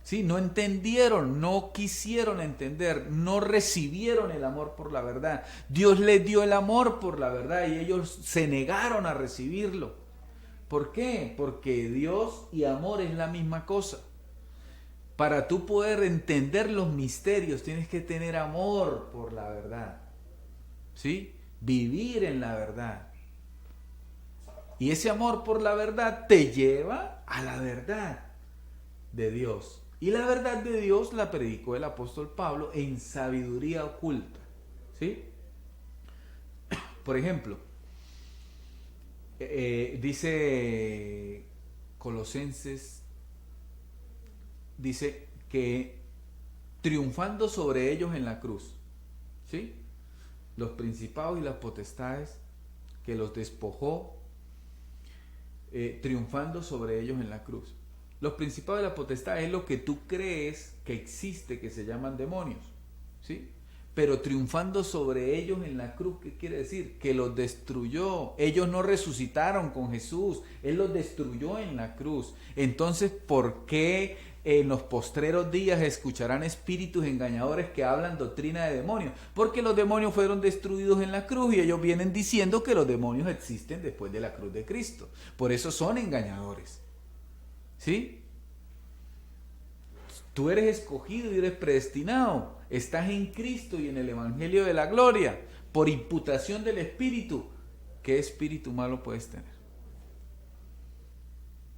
¿Sí? No entendieron, no quisieron entender, no recibieron el amor por la verdad. Dios les dio el amor por la verdad y ellos se negaron a recibirlo. ¿Por qué? Porque Dios y amor es la misma cosa. Para tú poder entender los misterios tienes que tener amor por la verdad, ¿sí? Vivir en la verdad. Y ese amor por la verdad te lleva a la verdad de Dios. Y la verdad de Dios la predicó el apóstol Pablo en sabiduría oculta, ¿sí? Por ejemplo, dice Colosenses, dice que triunfando sobre ellos en la cruz, ¿sí? Los principados y las potestades que los despojó, triunfando sobre ellos en la cruz. Los principados de la potestad es lo que tú crees que existe, que se llaman demonios, ¿sí? Pero triunfando sobre ellos en la cruz, ¿qué quiere decir? Que los destruyó. Ellos no resucitaron con Jesús, Él los destruyó en la cruz. Entonces, ¿por qué en los postreros días escucharán espíritus engañadores que hablan doctrina de demonios? Porque los demonios fueron destruidos en la cruz y ellos vienen diciendo que los demonios existen después de la cruz de Cristo. Por eso son engañadores, ¿sí? Tú eres escogido y eres predestinado. Estás en Cristo y en el Evangelio de la Gloria. Por imputación del Espíritu. ¿Qué espíritu malo puedes tener?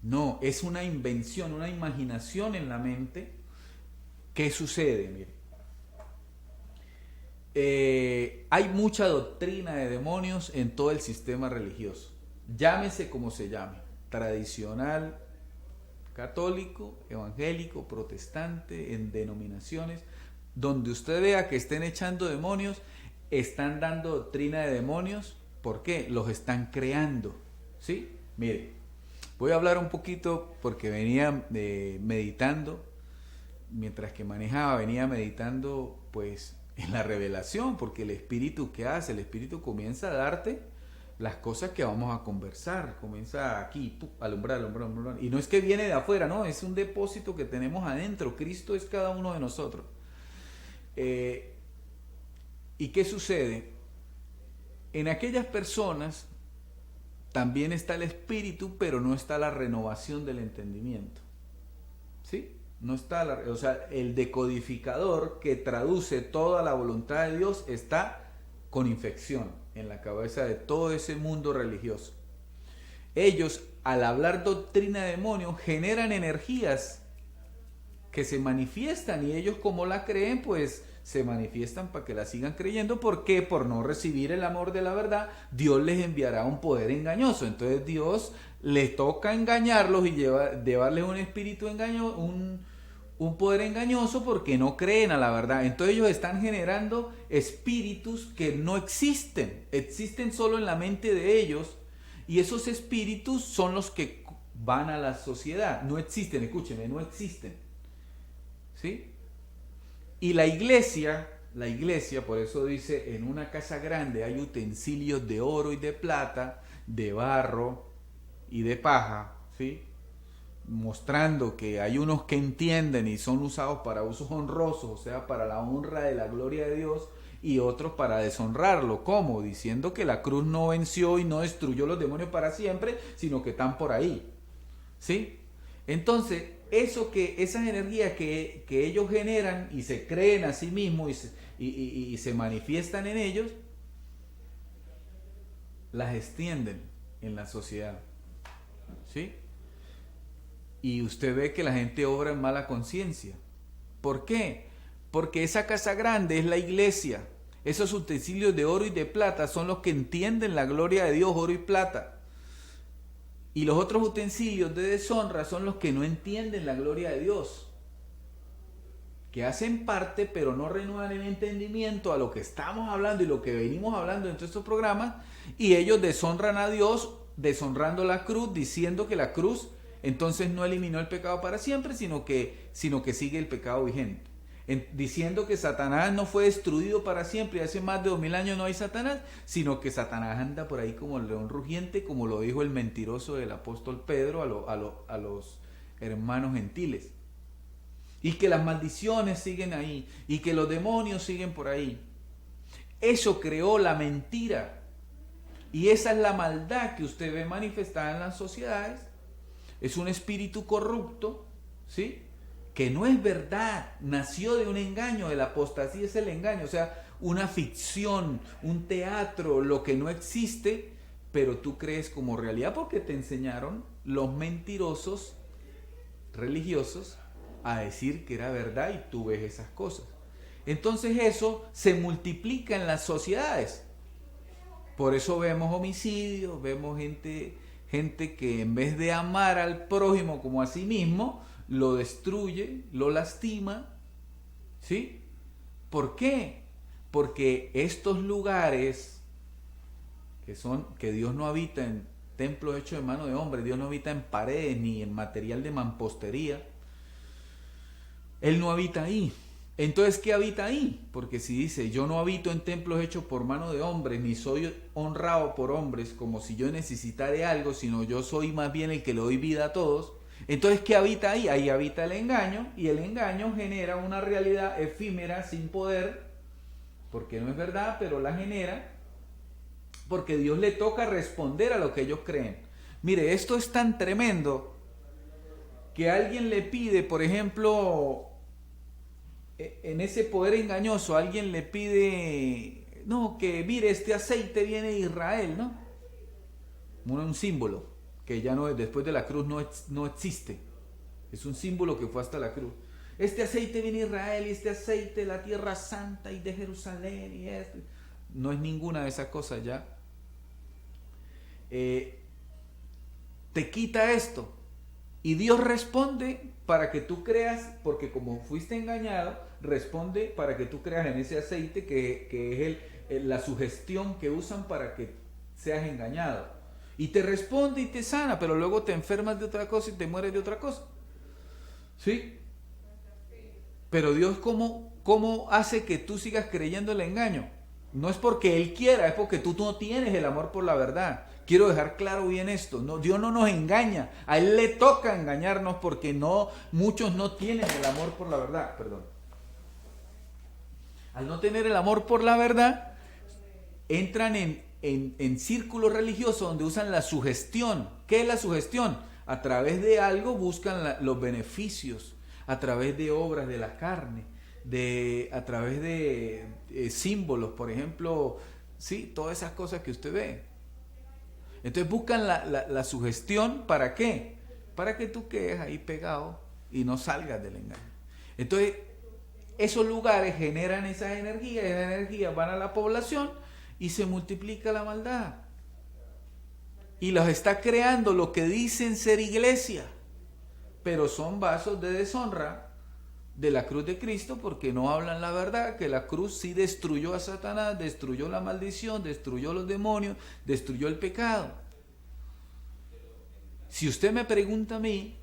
No, es una invención, una imaginación en la mente. ¿Qué sucede? Mire. Hay mucha doctrina de demonios en todo el sistema religioso. Llámese como se llame. Tradicional, católico, evangélico, protestante, en denominaciones, donde usted vea que estén echando demonios, están dando doctrina de demonios. ¿Por qué? Los están creando, ¿sí? Mire, voy a hablar un poquito porque venía meditando, mientras que manejaba, venía meditando pues en la revelación, porque el Espíritu, ¿qué hace? El Espíritu comienza a darte las cosas que vamos a conversar, comienza aquí, alumbrar. Y no es que viene de afuera, no, es un depósito que tenemos adentro. Cristo es cada uno de nosotros. ¿Y qué sucede? En aquellas personas también está el Espíritu, pero no está la renovación del entendimiento. ¿Sí? No está o sea, el decodificador que traduce toda la voluntad de Dios está con infección en la cabeza de todo ese mundo religioso. Ellos, al hablar doctrina de demonios, generan energías que se manifiestan, y ellos, como la creen, pues se manifiestan para que la sigan creyendo. ¿Por qué? Por no recibir el amor de la verdad, Dios les enviará un poder engañoso. Entonces Dios les toca engañarlos y llevarles un espíritu engañoso, un poder engañoso, porque no creen a la verdad. Entonces ellos están generando espíritus que no existen, existen solo en la mente de ellos, y esos espíritus son los que van a la sociedad. No existen, escúcheme, no existen, ¿sí? Y la iglesia, por eso dice, en una casa grande hay utensilios de oro y de plata, de barro y de paja, ¿sí? Mostrando que hay unos que entienden y son usados para usos honrosos, o sea, para la honra de la gloria de Dios, y otros para deshonrarlo. ¿Cómo? Diciendo que la cruz no venció y no destruyó los demonios para siempre, sino que están por ahí, ¿sí? Entonces, esas energías que ellos generan y se creen a sí mismos y se manifiestan en ellos, las extienden en la sociedad, ¿sí? Y usted ve que la gente obra en mala conciencia. ¿Por qué? Porque esa casa grande es la iglesia. Esos utensilios de oro y de plata son los que entienden la gloria de Dios, oro y plata. Y los otros utensilios de deshonra son los que no entienden la gloria de Dios, que hacen parte pero no renuevan el entendimiento a lo que estamos hablando y lo que venimos hablando en todos estos programas, y ellos deshonran a Dios deshonrando la cruz, diciendo que la cruz entonces no eliminó el pecado para siempre, sino que sigue el pecado vigente. Diciendo que Satanás no fue destruido para siempre y hace más de 2000 años no hay Satanás, sino que Satanás anda por ahí como el león rugiente, como lo dijo el mentiroso del apóstol Pedro a los hermanos gentiles. Y que las maldiciones siguen ahí, y que los demonios siguen por ahí. Eso creó la mentira, y esa es la maldad que usted ve manifestada en las sociedades. Es un espíritu corrupto, ¿sí?, que no es verdad, nació de un engaño. La apostasía es el engaño, o sea, una ficción, un teatro, lo que no existe, pero tú crees como realidad porque te enseñaron los mentirosos religiosos a decir que era verdad, y tú ves esas cosas. Entonces eso se multiplica en las sociedades. Por eso vemos homicidios, vemos gente que en vez de amar al prójimo como a sí mismo, lo destruye, lo lastima, ¿sí? ¿Por qué? Porque estos lugares que Dios no habita en templos hechos de mano de hombre, Dios no habita en paredes ni en material de mampostería. Él no habita ahí. Entonces, ¿qué habita ahí? Porque si dice, yo no habito en templos hechos por mano de hombres, ni soy honrado por hombres, como si yo necesitara algo, sino yo soy más bien el que le doy vida a todos. Entonces, ¿qué habita ahí? Ahí habita el engaño, y el engaño genera una realidad efímera, sin poder, porque no es verdad, pero la genera, porque Dios le toca responder a lo que ellos creen. Mire, esto es tan tremendo que alguien le pide, por ejemplo, en ese poder engañoso, alguien le pide, no, que mire, este aceite viene de Israel, ¿no? Un símbolo que ya no, después de la cruz no existe. Es un símbolo que fue hasta la cruz. Este aceite viene de Israel, y este aceite de la tierra santa y de Jerusalén, y esto. No es ninguna de esas cosas ya. Te quita esto. Y Dios responde para que tú creas, porque como fuiste engañado, responde para que tú creas en ese aceite que es la sugestión que usan para que seas engañado. Y te responde y te sana, pero luego te enfermas de otra cosa y te mueres de otra cosa. ¿Sí? Pero Dios, ¿cómo hace que tú sigas creyendo el engaño? No es porque Él quiera, es porque tú no tienes el amor por la verdad. Quiero dejar claro bien esto. No, Dios no nos engaña. A Él le toca engañarnos porque muchos no tienen el amor por la verdad. Perdón. Al no tener el amor por la verdad, entran en círculos religiosos donde usan la sugestión. ¿Qué es la sugestión? A través de algo buscan los beneficios, a través de obras de la carne, a través de símbolos, por ejemplo, sí, todas esas cosas que usted ve. Entonces buscan la sugestión, ¿para qué? Para que tú quedes ahí pegado y no salgas del engaño. Entonces, esos lugares generan esas energías van a la población y se multiplica la maldad. Y los está creando lo que dicen ser iglesia, pero son vasos de deshonra de la cruz de Cristo, porque no hablan la verdad, que la cruz sí destruyó a Satanás, destruyó la maldición, destruyó los demonios, destruyó el pecado. Si usted me pregunta a mí,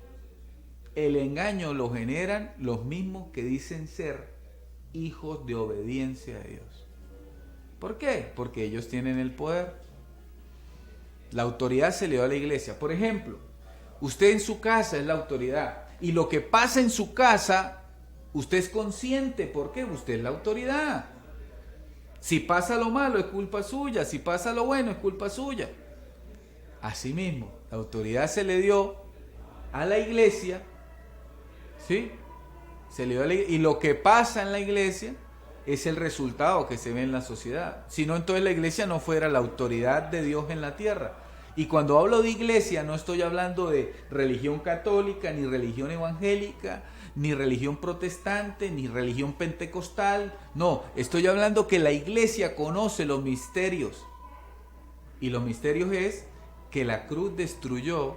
el engaño lo generan los mismos que dicen ser hijos de obediencia a Dios. ¿Por qué? Porque ellos tienen el poder. La autoridad se le dio a la iglesia. Por ejemplo, usted en su casa es la autoridad, y lo que pasa en su casa, usted es consciente. ¿Por qué? Usted es la autoridad. Si pasa lo malo es culpa suya, si pasa lo bueno es culpa suya. Asimismo, la autoridad se le dio a la iglesia, ¿sí? Se le dio a la iglesia, y lo que pasa en la iglesia es el resultado que se ve en la sociedad. Si no, entonces la iglesia no fuera la autoridad de Dios en la tierra. Y cuando hablo de iglesia, no estoy hablando de religión católica, ni religión evangélica, ni religión protestante, ni religión pentecostal. No, estoy hablando que la iglesia conoce los misterios. Y los misterios es que la cruz destruyó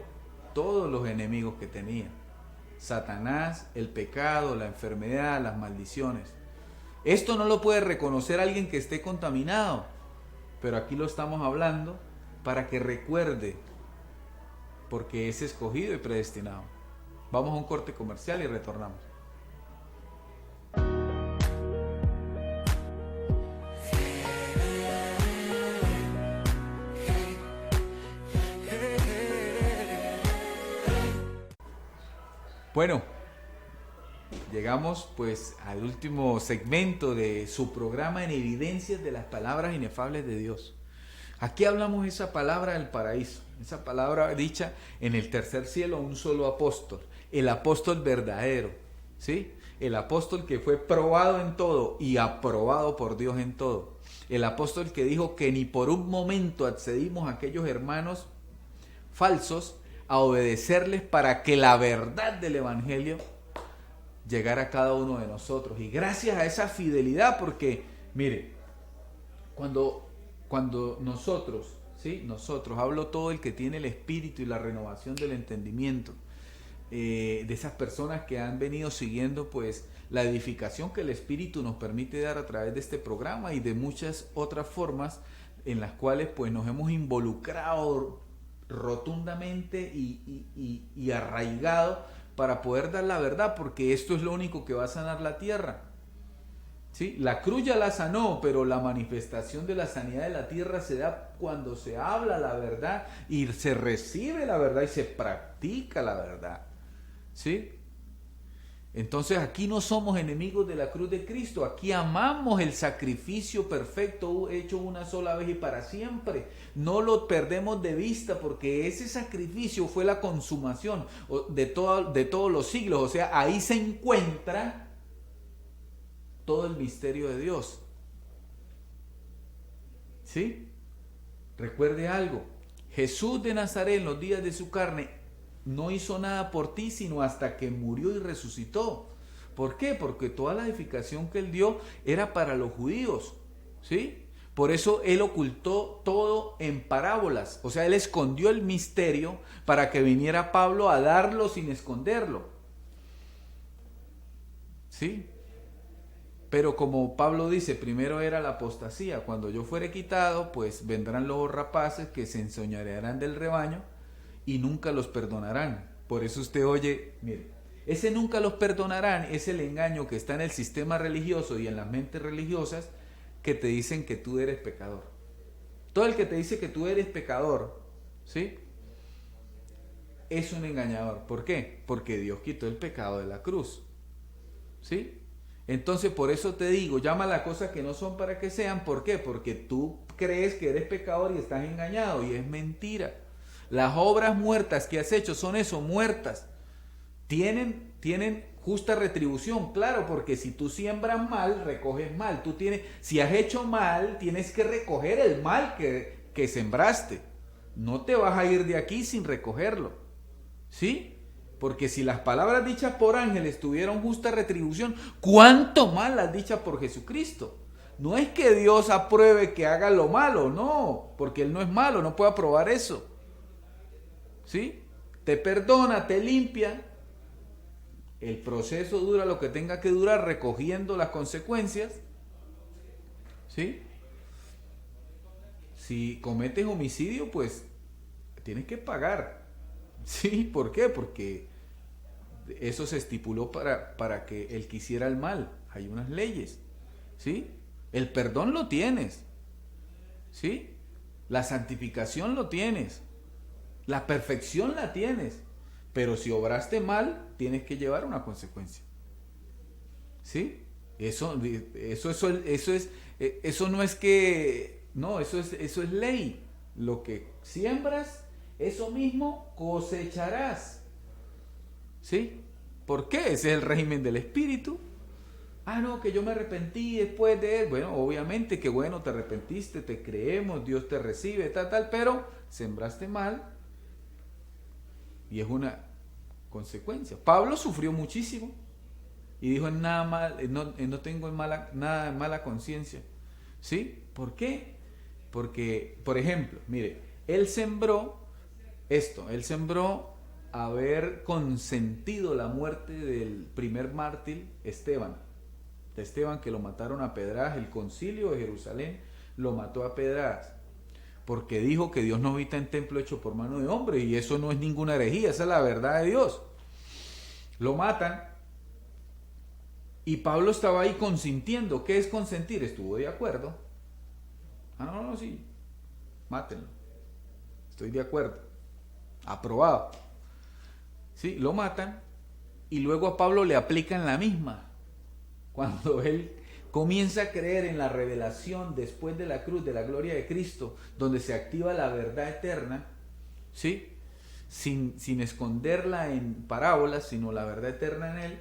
todos los enemigos que tenía. Satanás, el pecado, la enfermedad, las maldiciones. Esto no lo puede reconocer alguien que esté contaminado, pero aquí lo estamos hablando para que recuerde, porque es escogido y predestinado. Vamos a un corte comercial y retornamos. Bueno, llegamos pues al último segmento de su programa en Evidencias de las Palabras Inefables de Dios. Aquí hablamos esa palabra del paraíso, esa palabra dicha en el tercer cielo a un solo apóstol, el apóstol verdadero, ¿sí? El apóstol que fue probado en todo y aprobado por Dios en todo. El apóstol que dijo que ni por un momento accedimos a aquellos hermanos falsos a obedecerles para que la verdad del evangelio llegara a cada uno de nosotros. Y gracias a esa fidelidad, porque mire, cuando nosotros, ¿sí? Nosotros, hablo todo el que tiene el espíritu y la renovación del entendimiento, de esas personas que han venido siguiendo pues la edificación que el espíritu nos permite dar a través de este programa y de muchas otras formas en las cuales pues nos hemos involucrado rotundamente y arraigado para poder dar la verdad, porque esto es lo único que va a sanar la tierra. ¿Sí? La cruz ya la sanó, pero la manifestación de la sanidad de la tierra se da cuando se habla la verdad y se recibe la verdad y se practica la verdad. ¿Sí? Entonces aquí no somos enemigos de la cruz de Cristo, aquí amamos el sacrificio perfecto hecho una sola vez y para siempre. No lo perdemos de vista porque ese sacrificio fue la consumación de todos los siglos. O sea, ahí se encuentra todo el misterio de Dios. ¿Sí? Recuerde algo, Jesús de Nazaret en los días de su carne no hizo nada por ti sino hasta que murió y resucitó. ¿Por qué? Porque toda la edificación que él dio era para los judíos, ¿sí? Por eso él ocultó todo en parábolas, o sea, él escondió el misterio para que viniera Pablo a darlo sin esconderlo, ¿sí? Pero como Pablo dice, primero era la apostasía, cuando yo fuere quitado, pues vendrán los rapaces que se enseñorearán del rebaño y nunca los perdonarán. Por eso usted oye, mire, ese nunca los perdonarán es el engaño que está en el sistema religioso y en las mentes religiosas que te dicen que tú eres pecador. Todo el que te dice que tú eres pecador, ¿sí? Es un engañador. ¿Por qué? Porque Dios quitó el pecado de la cruz, ¿sí? Entonces por eso te digo, llama las cosas que no son para que sean. ¿Por qué? Porque tú crees que eres pecador y estás engañado y es mentira. Las obras muertas que has hecho son eso, muertas. Tienen justa retribución, claro, porque si tú siembras mal, recoges mal. Si has hecho mal, tienes que recoger el mal que sembraste. No te vas a ir de aquí sin recogerlo, ¿sí? Porque si las palabras dichas por ángeles tuvieron justa retribución, ¿cuánto más las dichas por Jesucristo? No es que Dios apruebe que haga lo malo, no, porque Él no es malo, no puede aprobar eso. ¿Sí? Te perdona, te limpia. El proceso dura lo que tenga que durar, recogiendo las consecuencias. ¿Sí? Si cometes homicidio, pues tienes que pagar. ¿Sí? ¿Por qué? Porque eso se estipuló para que el que hiciera el mal. Hay unas leyes. ¿Sí? El perdón lo tienes. ¿Sí? La santificación lo tienes. La perfección la tienes. Pero si obraste mal, tienes que llevar una consecuencia. ¿Sí? Eso no es que... No, eso es ley. Lo que siembras, eso mismo cosecharás. ¿Sí? ¿Por qué? Ese es el régimen del espíritu. Ah, no, que yo me arrepentí después de él. Bueno, obviamente que bueno, te arrepentiste, te creemos, Dios te recibe, tal, pero sembraste mal y es una consecuencia. Pablo sufrió muchísimo y dijo no tengo nada de mala conciencia. ¿Sí? ¿Por qué? Porque, por ejemplo, mire, él sembró haber consentido la muerte del primer mártir Esteban, que lo mataron a pedradas. El concilio de Jerusalén lo mató a pedradas porque dijo que Dios no habita en templo hecho por mano de hombre, y eso no es ninguna herejía, esa es la verdad de Dios. Lo matan y Pablo estaba ahí consintiendo. ¿Qué es consentir? Estuvo de acuerdo. No, sí, mátenlo, estoy de acuerdo, aprobado. Sí, lo matan y luego a Pablo le aplican la misma. Cuando él comienza a creer en la revelación después de la cruz, de la gloria de Cristo, donde se activa la verdad eterna, ¿sí? Sin esconderla en parábolas, sino la verdad eterna en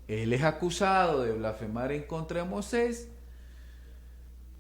él es acusado de blasfemar en contra de Moisés,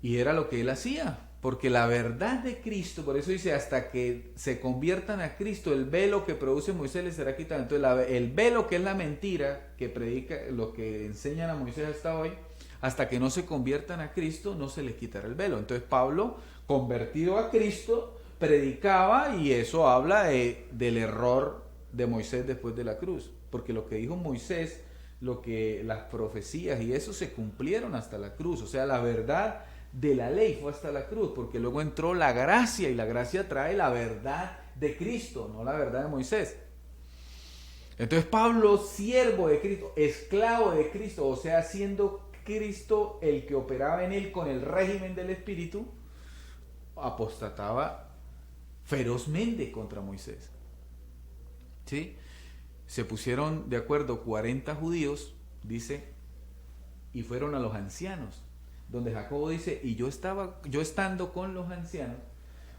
y era lo que él hacía. Porque la verdad de Cristo, por eso dice, hasta que se conviertan a Cristo, el velo que produce Moisés les será quitado. Entonces el velo, que es la mentira que predica, lo que enseñan a Moisés hasta hoy, hasta que no se conviertan a Cristo, no se les quitará el velo. Entonces Pablo, convertido a Cristo, predicaba, y eso habla del error de Moisés después de la cruz. Porque lo que dijo Moisés, las profecías y eso se cumplieron hasta la cruz. O sea, la verdad de la ley fue hasta la cruz, porque luego entró la gracia, y la gracia trae la verdad de Cristo, no la verdad de Moisés. Entonces Pablo, siervo de Cristo, esclavo de Cristo, o sea, siendo Cristo el que operaba en él con el régimen del Espíritu, apostataba ferozmente contra Moisés. ¿Sí? Se pusieron de acuerdo 40 judíos, dice, y fueron a los ancianos, donde Jacobo dice, y yo estando con los ancianos,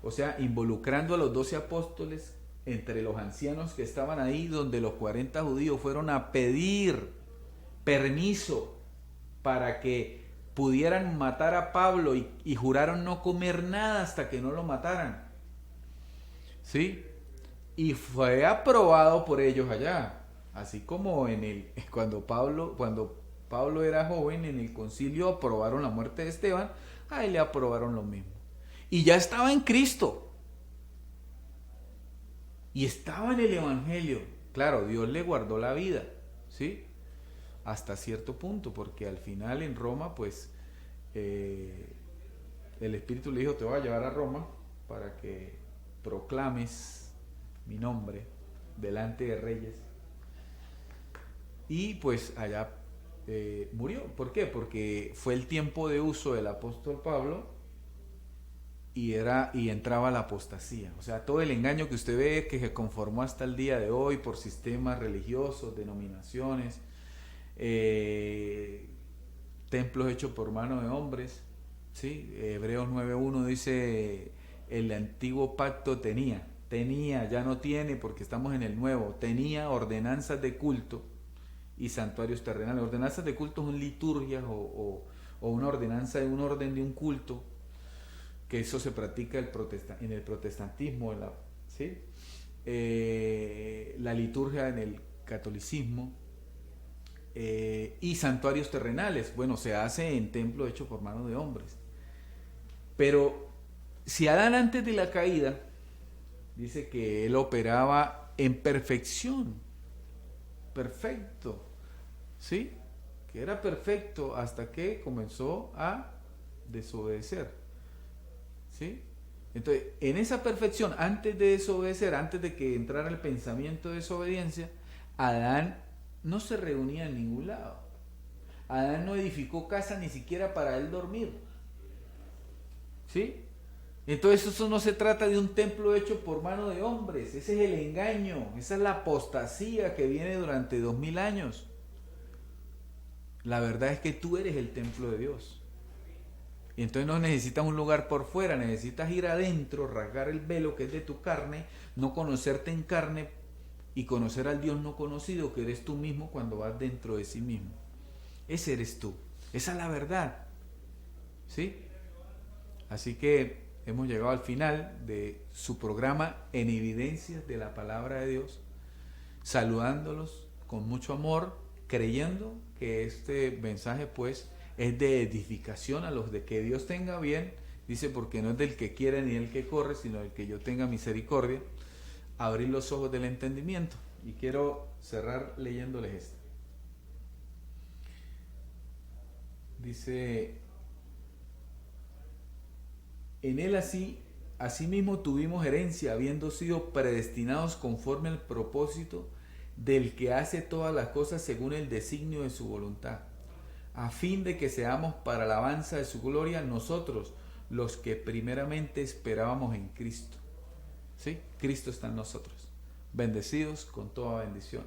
o sea, involucrando a los 12 apóstoles entre los ancianos que estaban ahí, donde los 40 judíos fueron a pedir permiso para que pudieran matar a Pablo, y juraron no comer nada hasta que no lo mataran. ¿Sí? Y fue aprobado por ellos allá, así como cuando Pablo era joven, en el concilio aprobaron la muerte de Esteban, a él le aprobaron lo mismo. Y ya estaba en Cristo. Y estaba en el Evangelio. Claro, Dios le guardó la vida, ¿sí? Hasta cierto punto, porque al final en Roma, pues, el Espíritu le dijo, te voy a llevar a Roma para que proclames mi nombre delante de reyes. Y pues allá murió. ¿Por qué? Porque fue el tiempo de uso del apóstol Pablo, y entraba la apostasía. O sea, todo el engaño que usted ve que se conformó hasta el día de hoy por sistemas religiosos, denominaciones, templos hechos por mano de hombres, ¿sí? Hebreos 9:1 dice, el antiguo pacto tenía, ya no tiene porque estamos en el nuevo, tenía ordenanzas de culto y santuarios terrenales. Ordenanzas de culto son liturgias o una ordenanza de un orden de un culto, que eso se practica en el protestantismo, ¿sí? La liturgia en el catolicismo, y santuarios terrenales, bueno, se hace en templos hechos por manos de hombres. Pero si Adán antes de la caída, dice que él operaba en perfección, perfecto, ¿sí? Que era perfecto hasta que comenzó a desobedecer, ¿sí? Entonces, en esa perfección, antes de desobedecer, antes de que entrara el pensamiento de desobediencia, Adán no se reunía en ningún lado. Adán no edificó casa ni siquiera para él dormir, ¿sí? Entonces eso no se trata de un templo hecho por mano de hombres. Ese es el engaño, esa es la apostasía que viene durante 2000 años. La verdad es que tú eres el templo de Dios. Y entonces no necesitas un lugar por fuera, necesitas ir adentro, rasgar el velo que es de tu carne, no conocerte en carne y conocer al Dios no conocido, que eres tú mismo cuando vas dentro de sí mismo. Ese eres tú. Esa es la verdad, ¿sí? Así que hemos llegado al final de su programa En Evidencias de la Palabra de Dios, saludándolos con mucho amor, creyendo que este mensaje pues es de edificación a los de que Dios tenga bien, dice, porque no es del que quiere ni del que corre, sino del que yo tenga misericordia, abrir los ojos del entendimiento. Y quiero cerrar leyéndoles esto. Dice, en él asimismo tuvimos herencia, habiendo sido predestinados conforme al propósito del que hace todas las cosas según el designio de su voluntad, a fin de que seamos para alabanza de su gloria nosotros, los que primeramente esperábamos en Cristo. ¿Sí? Cristo está en nosotros. Bendecidos con toda bendición.